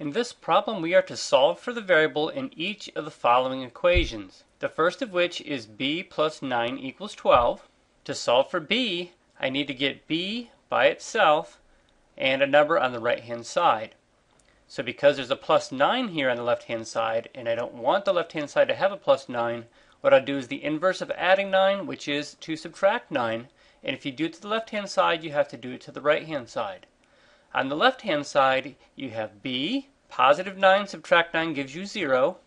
In this problem, we are to solve for the variable in each of the following equations. The first of which is b plus 9 equals 12. To solve for b, I need to get b by itself and a number on the right-hand side. So because there's a plus 9 here on the left-hand side, and I don't want the left-hand side to have a plus 9, what I'll do is the inverse of adding 9, which is to subtract 9. And if you do it to the left-hand side, you have to do it to the right-hand side. On the left-hand side, you have b. Positive 9 subtract 9 gives you 0.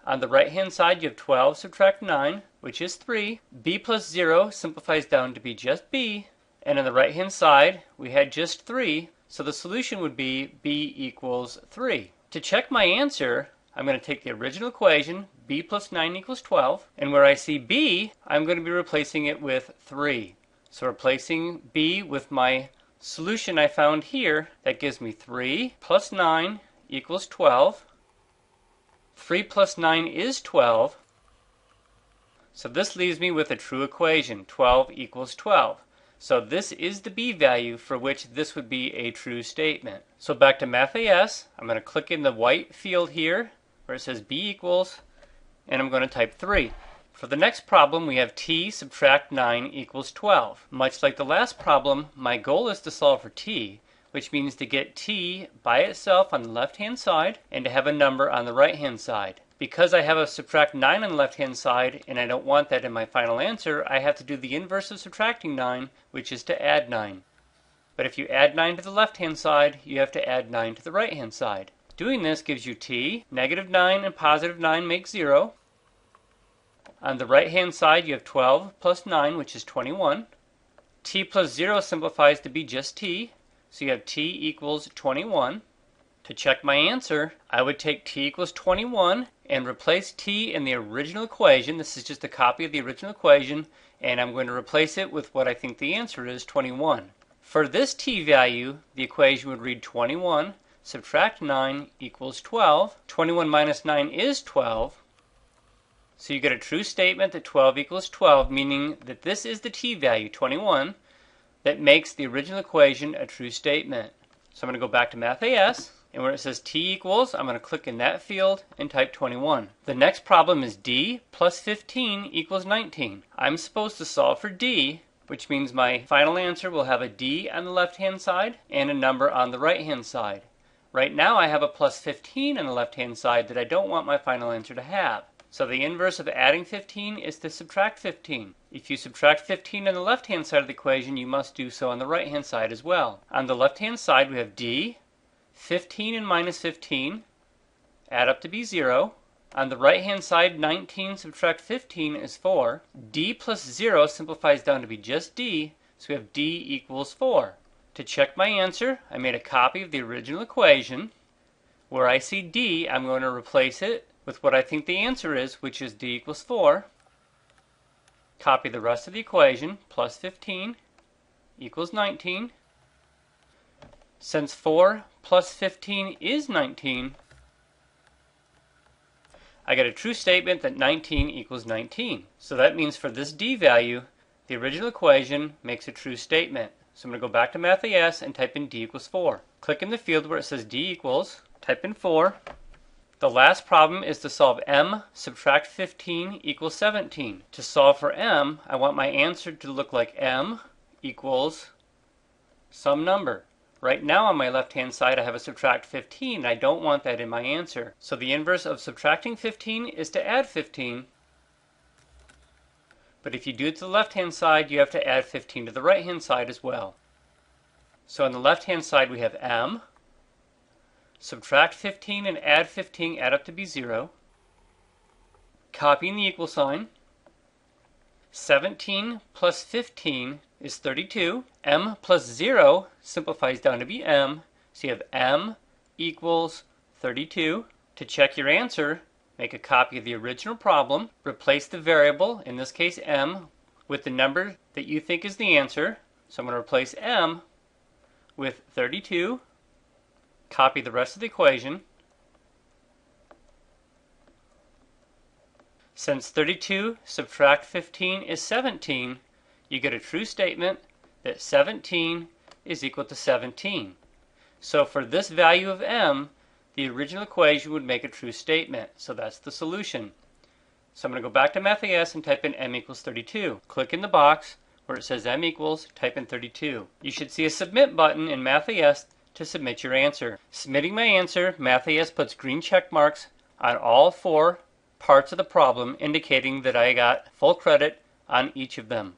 On the right-hand side, you have 12 subtract 9, which is 3. B plus 0 simplifies down to be just b. And on the right-hand side, we had just 3. So the solution would be b equals 3. To check my answer, I'm going to take the original equation, b plus 9 equals 12. And where I see b, I'm going to be replacing it with 3. So replacing b with my solution I found here, that gives me 3 plus 9 equals 12. 3 plus 9 is 12. So this leaves me with a true equation, 12 equals 12. So this is the b value for which this would be a true statement. So back to MathAS, I'm going to click in the white field here where it says b equals, and I'm going to type 3. For the next problem, we have t subtract 9 equals 12. Much like the last problem, my goal is to solve for t, which means to get t by itself on the left-hand side and to have a number on the right-hand side. Because I have a subtract 9 on the left-hand side and I don't want that in my final answer, I have to do the inverse of subtracting 9, which is to add 9. But if you add 9 to the left-hand side, you have to add 9 to the right-hand side. Doing this gives you t. Negative 9 and positive 9 make 0. On the right-hand side, you have 12 plus 9, which is 21. T plus 0 simplifies to be just t, so you have t equals 21. To check my answer, I would take t equals 21 and replace t in the original equation. This is just a copy of the original equation, and I'm going to replace it with what I think the answer is, 21. For this t value, the equation would read 21, subtract 9 equals 12. 21 minus 9 is 12. So you get a true statement that 12 equals 12, meaning that this is the t value, 21, that makes the original equation a true statement. So I'm going to go back to MathAS, and where it says t equals, I'm going to click in that field and type 21. The next problem is d plus 15 equals 19. I'm supposed to solve for d, which means my final answer will have a d on the left-hand side and a number on the right-hand side. Right now I have a plus 15 on the left-hand side that I don't want my final answer to have. So the inverse of adding 15 is to subtract 15. If you subtract 15 on the left-hand side of the equation, you must do so on the right-hand side as well. On the left-hand side, we have d. 15 and minus 15 add up to be 0. On the right-hand side, 19 subtract 15 is 4. D plus 0 simplifies down to be just d, so we have d equals 4. To check my answer, I made a copy of the original equation. Where I see d, I'm going to replace it with what I think the answer is, which is d equals 4. Copy the rest of the equation, plus 15 equals 19. Since 4 plus 15 is 19, I get a true statement that 19 equals 19. So that means for this d value, the original equation makes a true statement. So I'm going to go back to MathAS and type in d equals 4. Click in the field where it says d equals, type in 4. The last problem is to solve m subtract 15 equals 17. To solve for m, I want my answer to look like m equals some number. Right now on my left-hand side I have a subtract 15. I don't want that in my answer. So the inverse of subtracting 15 is to add 15. But if you do it to the left-hand side, you have to add 15 to the right-hand side as well. So on the left-hand side we have m. Subtract 15 and add 15 add up to be 0. Copying the equal sign. 17 plus 15 is 32. M plus 0 simplifies down to be m. So you have m equals 32. To check your answer, make a copy of the original problem. Replace the variable, in this case m, with the number that you think is the answer. So I'm going to replace m with 32. Copy the rest of the equation. Since 32 subtract 15 is 17, you get a true statement that 17 is equal to 17. So for this value of m, the original equation would make a true statement. So that's the solution. So I'm going to go back to MathES and type in m equals 32. Click in the box where it says m equals, type in 32. You should see a submit button in MathES to submit your answer. Submitting my answer, MathES puts green check marks on all 4 parts of the problem, indicating that I got full credit on each of them.